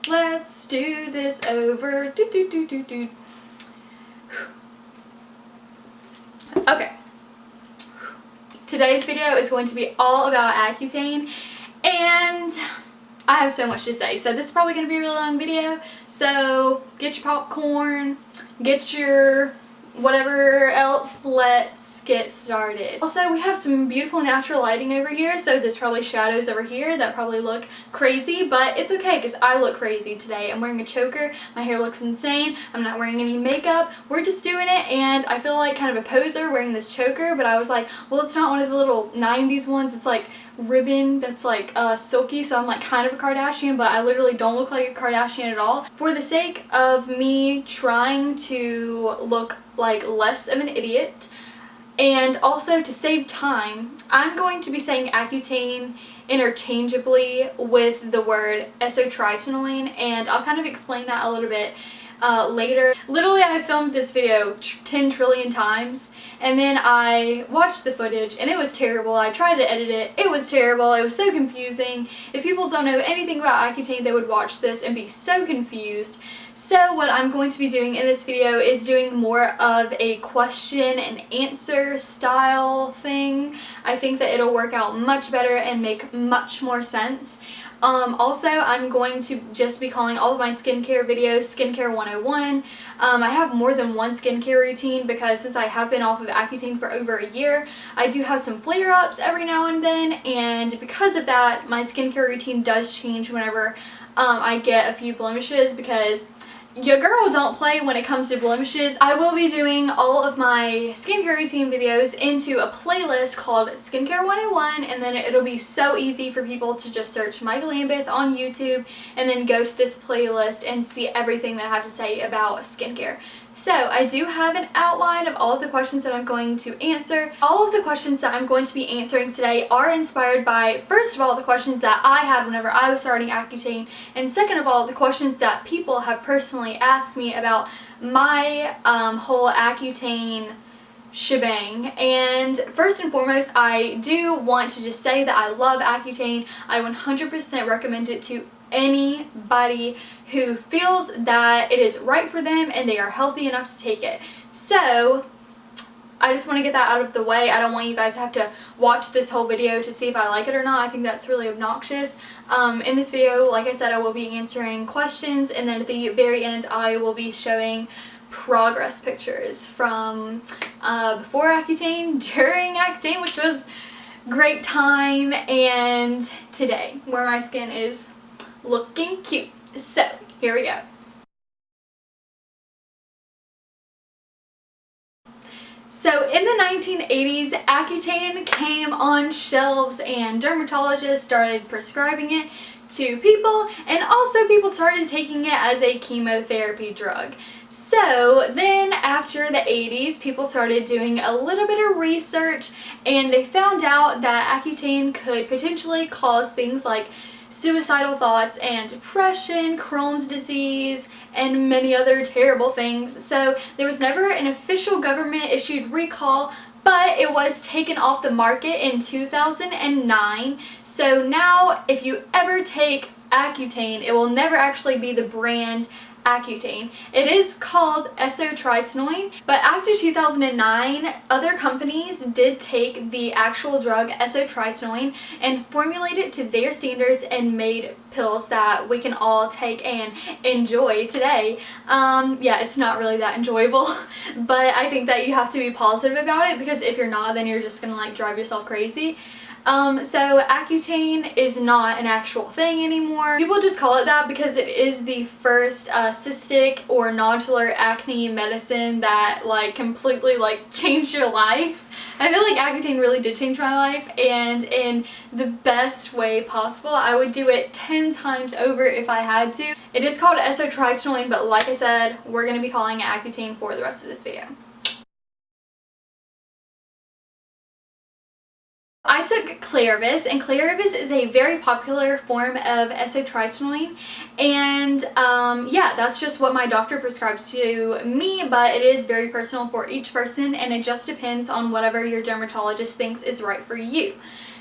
Let's do this over. Do, do, do, do, do. Okay. Today's video is going to be all about Accutane, and I have so much to say. So this is probably going to be a really long video. So get your popcorn, get your whatever else. Let's get started. Also, we have some beautiful natural lighting over here, so there's probably shadows over here that probably look crazy, but it's okay because I look crazy today. I'm wearing a choker, my hair looks insane, I'm not wearing any makeup, we're just doing it, and I feel like kind of a poser wearing this choker, but I was like, well, it's not one of the little 90s ones, it's like ribbon that's like silky, so I'm like kind of a Kardashian, but I literally don't look like a Kardashian at all. For the sake of me trying to look like less of an idiot, and also to save time, I'm going to be saying Accutane interchangeably with the word isotretinoin, and I'll kind of explain that a little bit later. Literally, I filmed this video 10 trillion times, and then I watched the footage and it was terrible. I tried to edit it. It was terrible. It was so confusing. If people don't know anything about Accutane, they would watch this and be so confused. So what I'm going to be doing in this video is doing more of a question and answer style thing. I think that it'll work out much better and make much more sense. Also, I'm going to just be calling all of my skincare videos Skincare 101. I have more than one skincare routine because since I have been off of Accutane for over a year, I do have some flare-ups every now and then, and because of that, my skincare routine does change whenever I get a few blemishes, because your girl don't play when it comes to blemishes. I will be doing all of my skincare routine videos into a playlist called Skincare 101, and then it'll be so easy for people to just search Michael Lambeth on YouTube and then go to this playlist and see everything that I have to say about skincare. So I do have an outline of all of the questions that I'm going to answer. All of the questions that I'm going to be answering today are inspired by, first of all, the questions that I had whenever I was starting Accutane, and second of all, the questions that people have personally asked me about my whole Accutane shebang. And first and foremost, I do want to just say that I love Accutane. I 100% recommend it to anybody who feels that it is right for them and they are healthy enough to take it. So I just want to get that out of the way. I don't want you guys to have to watch this whole video to see if I like it or not. I think that's really obnoxious. In this video, like I said, I will be answering questions, and then at the very end I will be showing progress pictures from before Accutane, during Accutane, which was great time, and today, where my skin is looking cute. So here we go. So in the 1980s, Accutane came on shelves and dermatologists started prescribing it to people, and also people started taking it as a chemotherapy drug. So then after the 80s, people started doing a little bit of research, and they found out that Accutane could potentially cause things like suicidal thoughts and depression, Crohn's disease, and many other terrible things. So there was never an official government issued recall, but it was taken off the market in 2009. So now if you ever take Accutane, it will never actually be the brand Accutane. It is called isotretinoin, but after 2009, other companies did take the actual drug isotretinoin and formulate it to their standards and made pills that we can all take and enjoy today. Yeah, it's not really that enjoyable, but I think that you have to be positive about it, because if you're not, then you're just gonna like drive yourself crazy. So Accutane is not an actual thing anymore. People just call it that because it is the first cystic or nodular acne medicine that like completely like changed your life. I feel like Accutane really did change my life, and in the best way possible. I would do it 10 times over if I had to. It is called isotretinoin, but like I said, we're going to be calling it Accutane for the rest of this video. I took Clairvis, and Clairvis is a very popular form of isotretinoin, and yeah, that's just what my doctor prescribes to me, but it is very personal for each person, and it just depends on whatever your dermatologist thinks is right for you.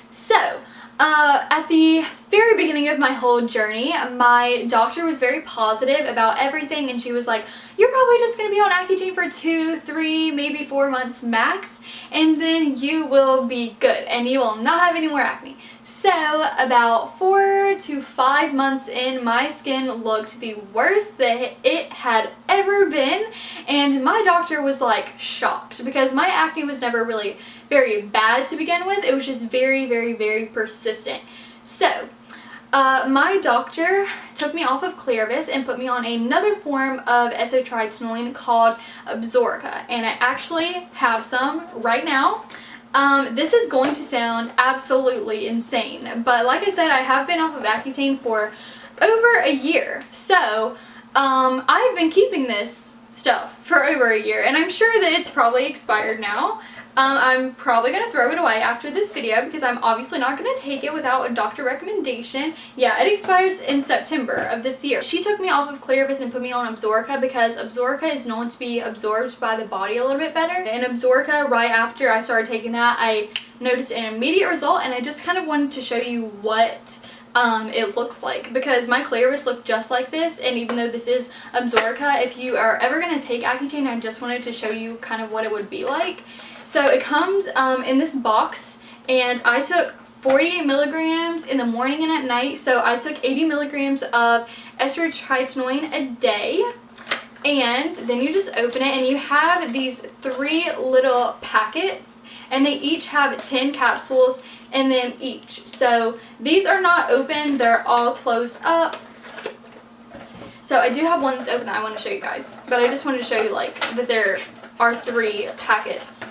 So, At the very beginning of my whole journey, my doctor was very positive about everything, and she was like, you're probably just going to be on Accutane for 2, 3, maybe 4 months max, and then you will be good and you will not have any more acne. So about 4 to 5 months in, my skin looked the worst that it had ever been, and my doctor was like shocked because my acne was never really very bad to begin with. It was just very, very, very persistent. So my doctor took me off of Clearvis and put me on another form of isotretinoin called Absorica, and I actually have some right now. This is going to sound absolutely insane, but like I said, I have been off of Accutane for over a year. So I've been keeping this stuff for over a year, and I'm sure that it's probably expired now. I'm probably going to throw it away after this video because I'm obviously not going to take it without a doctor recommendation. Yeah, it expires in September of this year. She took me off of Clearvis and put me on Absorica because Absorica is known to be absorbed by the body a little bit better. And Absorica, right after I started taking that, I noticed an immediate result, and I just kind of wanted to show you what it looks like, because my Clearvis looked just like this, and even though this is Absorica, if you are ever going to take Accutane, I just wanted to show you kind of what it would be like. So it comes in this box, and I took 48 milligrams in the morning and at night, so I took 80 milligrams of isotretinoin a day. And then you just open it, and you have these 3 little packets, and they each have 10 capsules in them each. So these are not open, they're all closed up. So I do have one that's open that I want to show you guys, but I just wanted to show you like that there are 3 packets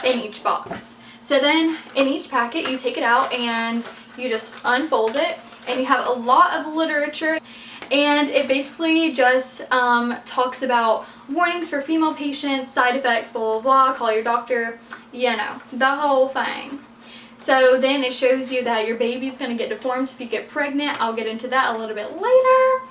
in each box. So then in each packet you take it out and you just unfold it, and you have a lot of literature, and it basically just talks about warnings for female patients, side effects, blah blah blah, call your doctor, you know, the whole thing. So then it shows you that your baby's going to get deformed if you get pregnant. I'll get into that a little bit later.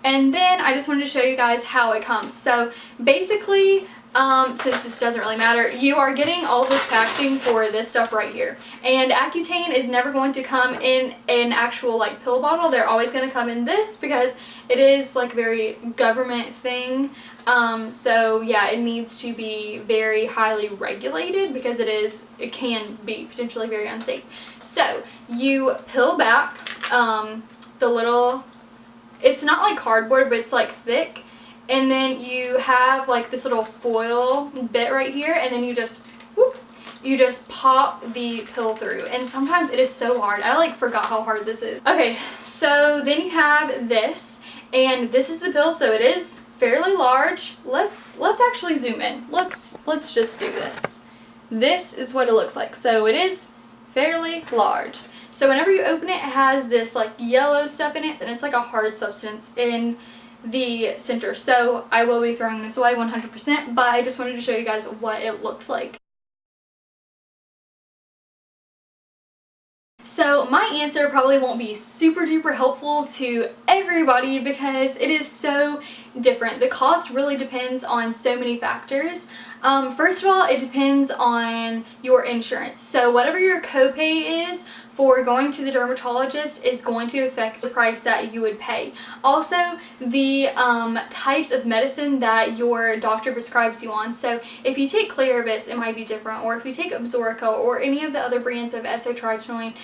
And then I just wanted to show you guys how it comes. So basically, since this doesn't really matter, you are getting all this packaging for this stuff right here. And Accutane is never going to come in an actual like pill bottle. They're always going to come in this because it is like a very government thing. So yeah, it needs to be very highly regulated because it can be potentially very unsafe. So you peel back the little, it's not like cardboard, but it's like thick. And then you have like this little foil bit right here, and then you just, whoop, you just pop the pill through. And sometimes it is so hard. I like forgot how hard this is. Okay, so then you have this, and this is the pill, so it is fairly large. Let's actually zoom in. Let's just do this. This is what it looks like. So it is fairly large. So whenever you open it, it has this like yellow stuff in it, and it's like a hard substance in the center. So I will be throwing this away 100%, but I just wanted to show you guys what it looked like. So my answer probably won't be super duper helpful to everybody because it is so different. The cost really depends on so many factors. First of all, it depends on your insurance. So whatever your copay is for going to the dermatologist is going to affect the price that you would pay. Also, the types of medicine that your doctor prescribes you on. So if you take Clearvis, it might be different, or if you take Absorica or any of the other brands of isotretinoin,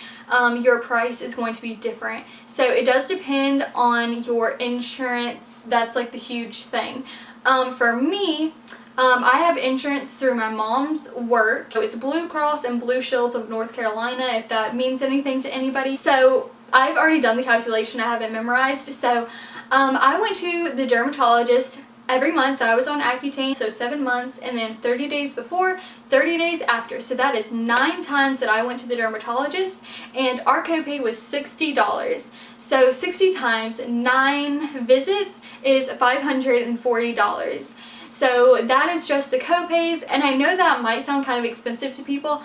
your price is going to be different. So it does depend on your insurance. That's like the huge thing. For me, I have insurance through my mom's work. So it's Blue Cross and Blue Shields of North Carolina, if that means anything to anybody. So I've already done the calculation. I have it memorized. So I went to the dermatologist every month that I was on Accutane, so 7 months, and then 30 days before, 30 days after. So that is 9 times that I went to the dermatologist, and our copay was $60. So 60 times 9 visits is $540. So that is just the copays, and I know that might sound kind of expensive to people,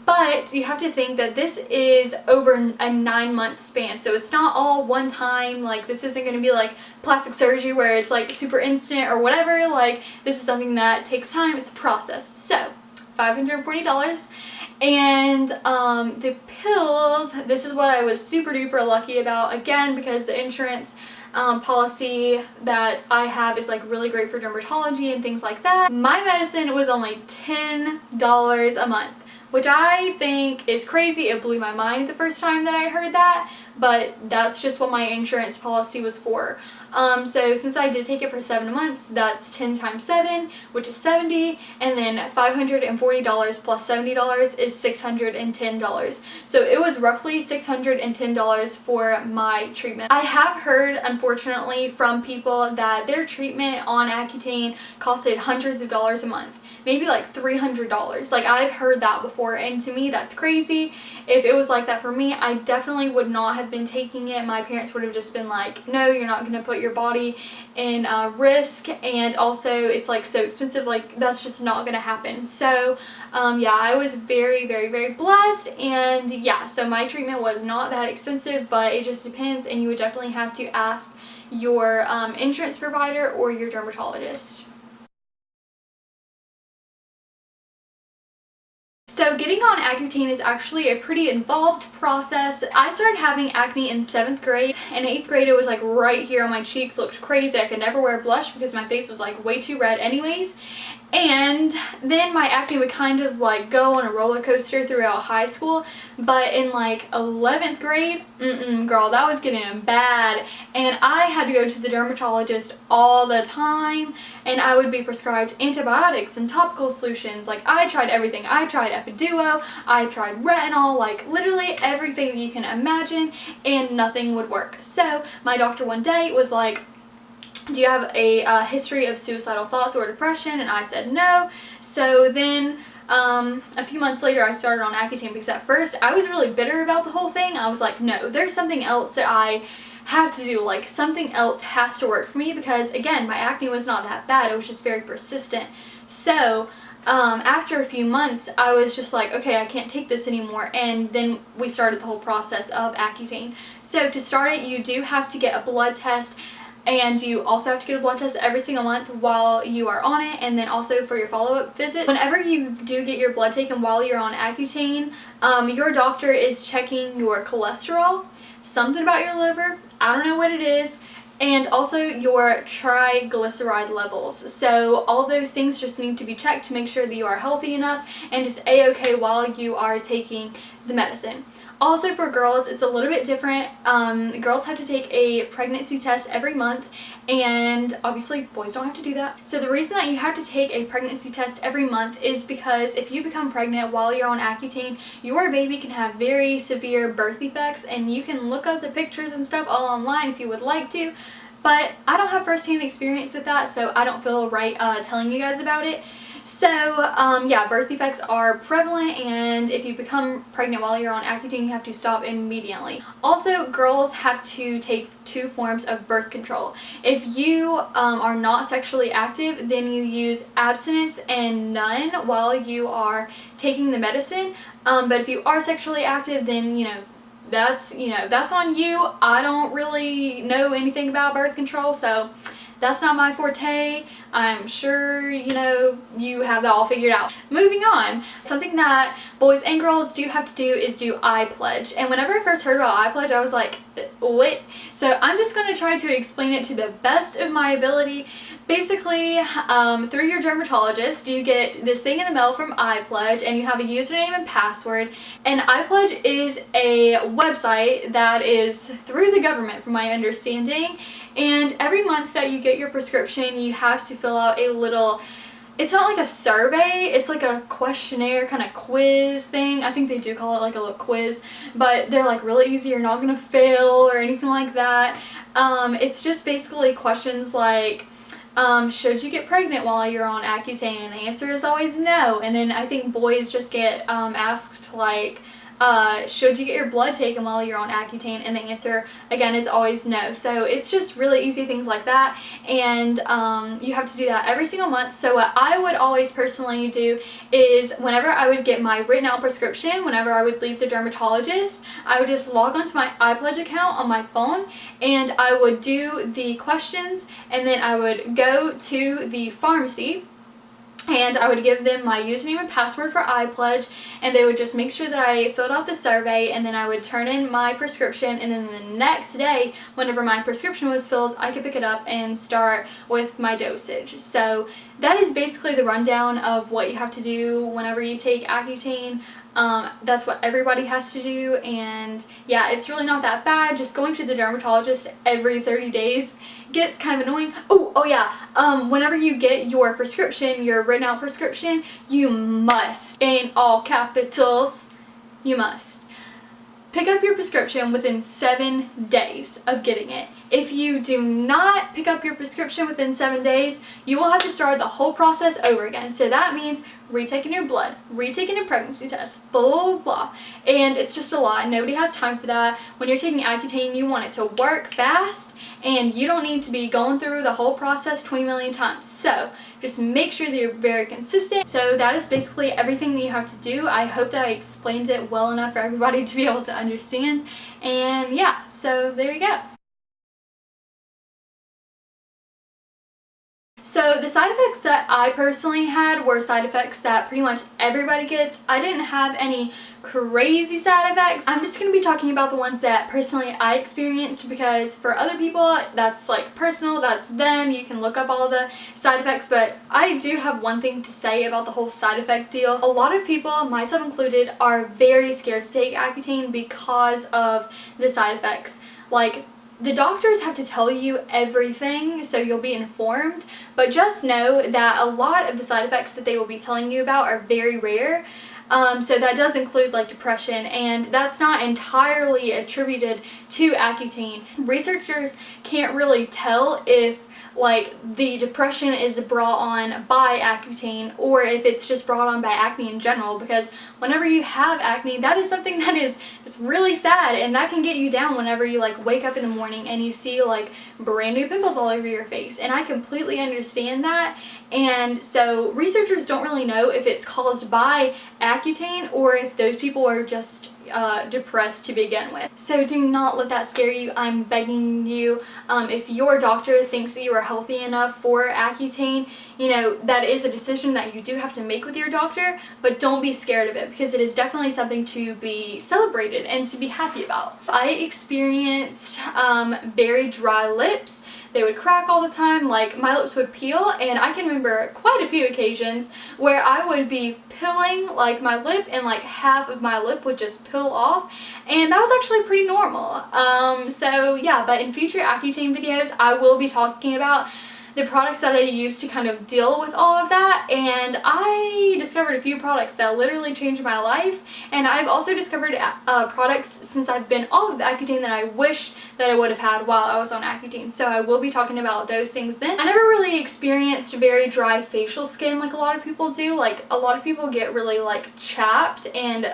but you have to think that this is over a 9-month span, so it's not all one time. Like, this isn't going to be like plastic surgery where it's like super instant or whatever. Like, this is something that takes time. It's a process. So $540, And the pills, this is what I was super duper lucky about, again, because the insurance policy that I have is like really great for dermatology and things like that. My medicine was only $10 a month, which I think is crazy. It blew my mind the first time that I heard that, but that's just what my insurance policy was for. So since I did take it for 7 months, that's 10 times 7, which is 70, and then $540 plus $70 is $610. So it was roughly $610 for my treatment. I have heard, unfortunately, from people that their treatment on Accutane costed hundreds of dollars a month. Maybe like $300. Like, I've heard that before, and to me that's crazy. If it was like that for me, I definitely would not have been taking it. My parents would have just been like, no, you're not going to put your body in risk, and also it's like so expensive, like that's just not going to happen. So yeah, I was very, very, very blessed, and yeah, so my treatment was not that expensive, but it just depends, and you would definitely have to ask your insurance provider or your dermatologist. So getting on Accutane is actually a pretty involved process. I started having acne in 7th grade. In 8th grade, it was like right here on my cheeks, looked crazy. I could never wear blush because my face was like way too red anyways. And then my acne would kind of like go on a roller coaster throughout high school, but in like 11th grade, girl, that was getting bad, and I had to go to the dermatologist all the time, and I would be prescribed antibiotics and topical solutions. Like, I tried everything. I tried Epiduo, I tried retinol, like literally everything that you can imagine, and nothing would work. So my doctor one day was like, do you have a history of suicidal thoughts or depression? And I said no. So then a few months later, I started on Accutane, because at first I was really bitter about the whole thing. I was like, no, there's something else that I have to do, like something else has to work for me, because again, my acne was not that bad, it was just very persistent. So after a few months, I was just like, okay, I can't take this anymore, and then we started the whole process of Accutane. So to start it, you do have to get a blood test, and you also have to get a blood test every single month while you are on it, and then also for your follow-up visit. Whenever you do get your blood taken while you're on Accutane, your doctor is checking your cholesterol, something about your liver, I don't know what it is, and also your triglyceride levels. So all those things just need to be checked to make sure that you are healthy enough and just a-okay while you are taking the medicine. Also for girls, it's a little bit different. Girls have to take a pregnancy test every month, and obviously boys don't have to do that. So the reason that you have to take a pregnancy test every month is because if you become pregnant while you're on Accutane, your baby can have very severe birth defects, and you can look up the pictures and stuff all online if you would like to, but I don't have first-hand experience with that, so I don't feel right telling you guys about it. So yeah, birth defects are prevalent, and if you become pregnant while you're on Accutane, you have to stop immediately. Also, girls have to take 2 forms of birth control. If you are not sexually active, then you use abstinence and none while you are taking the medicine. But if you are sexually active, then that's on you. I don't really know anything about birth control, so that's not my forte. I'm sure, you have that all figured out. Moving on, something that boys and girls do have to do is do eye pledge. And whenever I first heard about eye pledge, I was like, what? So I'm just going to try to explain it to the best of my ability. Basically, through your dermatologist, you get this thing in the mail from iPledge, and you have a username and password. And iPledge is a website that is through the government, from my understanding. And every month that you get your prescription, you have to fill out a little, it's not like a survey, it's like a questionnaire kind of quiz thing. I think they do call it like a little quiz, but they're like really easy, you're not gonna fail or anything like that. It's just basically questions like, should you get pregnant while you're on Accutane? And the answer is always no. And then I think boys just get asked like, should you get your blood taken while you're on Accutane? And the answer again is always no. So it's just really easy things like that, and you have to do that every single month. So what I would always personally do is whenever I would get my written out prescription, whenever I would leave the dermatologist, I would just log onto my iPledge account on my phone, and I would do the questions, and then I would go to the pharmacy and I would give them my username and password for iPledge, and they would just make sure that I filled out the survey, and then I would turn in my prescription, and then the next day, whenever my prescription was filled, I could pick it up and start with my dosage. So that is basically the rundown of what you have to do whenever you take Accutane. That's what everybody has to do, and yeah, it's really not that bad. Just going to the dermatologist every 30 days gets kind of annoying. Oh yeah, whenever you get your prescription, your written out prescription, you must, in all capitals, you must pick up your prescription within 7 days of getting it. If you do not pick up your prescription within 7 days, you will have to start the whole process over again. So that means retaking your blood, retaking a pregnancy test, blah, blah, blah. And it's just a lot. Nobody has time for that. When you're taking Accutane, you want it to work fast, and you don't need to be going through the whole process 20 million times. So just make sure that you're very consistent. So that is basically everything that you have to do. I hope that I explained it well enough for everybody to be able to understand. And yeah, so there you go. So the side effects that I personally had were side effects that pretty much everybody gets. I didn't have any crazy side effects. I'm just going to be talking about the ones that personally I experienced, because for other people that's like personal, that's them, you can look up all the side effects. But I do have one thing to say about the whole side effect deal. A lot of people, myself included, are very scared to take Accutane because of the side effects. Like, the doctors have to tell you everything so you'll be informed, but just know that a lot of the side effects that they will be telling you about are very rare. So that does include like depression, and that's not entirely attributed to Accutane. Researchers can't really tell if like the depression is brought on by Accutane or if it's just brought on by acne in general, because whenever you have acne, that is something that is really sad, and that can get you down whenever you like wake up in the morning and you see like brand new pimples all over your face. And I completely understand that, and so researchers don't really know if it's caused by Accutane or if those people are just depressed to begin with. So do not let that scare you. I'm begging you, if your doctor thinks that you are healthy enough for Accutane, you know, that is a decision that you do have to make with your doctor, but don't be scared of it, because it is definitely something to be celebrated and to be happy about. I experienced very dry lips. They would crack all the time, like my lips would peel, and I can remember quite a few occasions where I would be peeling like my lip and like half of my lip would just peel off, and that was actually pretty normal. So yeah, but in future Accutane videos I will be talking about the products that I use to kind of deal with all of that, and I discovered a few products that literally changed my life, and I've also discovered products since I've been off of Accutane that I wish that I would have had while I was on Accutane, so I will be talking about those things then. I never really experienced very dry facial skin like a lot of people do. Like, a lot of people get really like chapped and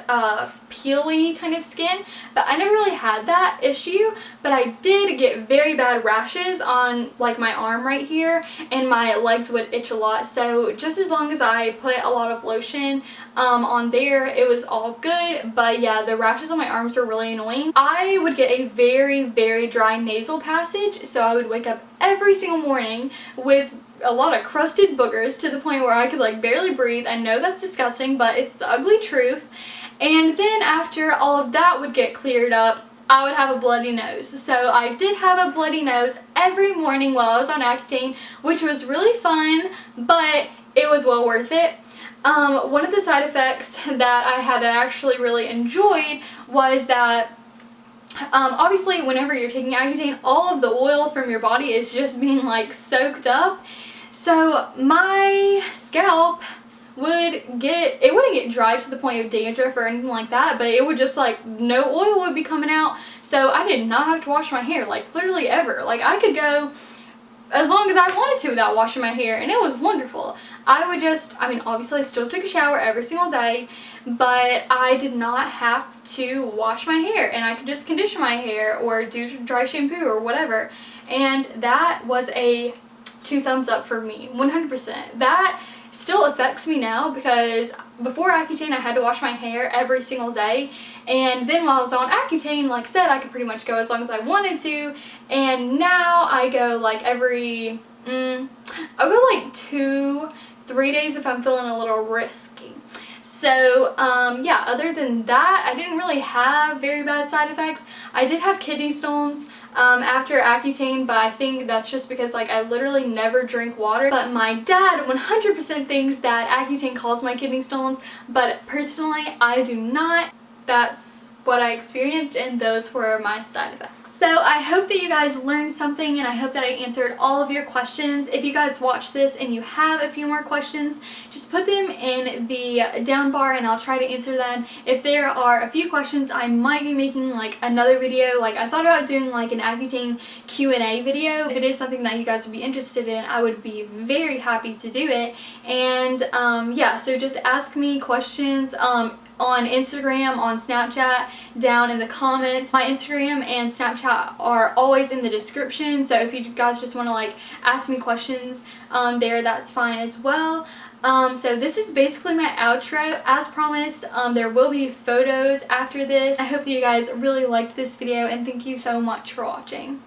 peely kind of skin, but I never really had that issue. But I did get very bad rashes on like my arm right here, and my legs would itch a lot. So just as long as I put a lot of lotion on there, it was all good. But yeah, the rashes on my arms were really annoying. I would get a very dry nasal passage, so I would wake up every single morning with a lot of crusted boogers to the point where I could like barely breathe. I know that's disgusting, but it's the ugly truth. And then after all of that would get cleared up, I would have a bloody nose. So I did have a bloody nose every morning while I was on Accutane, which was really fun, but it was well worth it. One of the side effects that I had that I actually really enjoyed was that obviously whenever you're taking Accutane, all of the oil from your body is just being like soaked up. So my scalp wouldn't get dry to the point of dandruff or anything like that, but it would just like, no oil would be coming out. So I did not have to wash my hair, like literally ever. Like, I could go as long as I wanted to without washing my hair, and it was wonderful. I would just, I mean, obviously I still took a shower every single day, but I did not have to wash my hair, and I could just condition my hair or do dry shampoo or whatever. And that was a 2 thumbs up for me, 100%. That still affects me now, because before Accutane I had to wash my hair every single day, and then while I was on Accutane, like I said, I could pretty much go as long as I wanted to, and now I go like every I'll go like 2 3 days if I'm feeling a little risky. So yeah, other than that, I didn't really have very bad side effects. I did have kidney stones after Accutane, but I think that's just because like I literally never drink water. But my dad 100% thinks that Accutane caused my kidney stones, but personally I do not. That's what I experienced, and those were my side effects. So I hope that you guys learned something, and I hope that I answered all of your questions. If you guys watch this and you have a few more questions, just put them in the down bar and I'll try to answer them. If there are a few questions, I might be making like another video. Like I thought about doing like an Accutane Q&A video. If it is something that you guys would be interested in, I would be very happy to do it. And yeah, so just ask me questions on Instagram, on Snapchat, down in the comments. My Instagram and Snapchat are always in the description, so if you guys just want to like ask me questions there, that's fine as well. So this is basically my outro. As promised, there will be photos after this. I hope you guys really liked this video, and thank you so much for watching.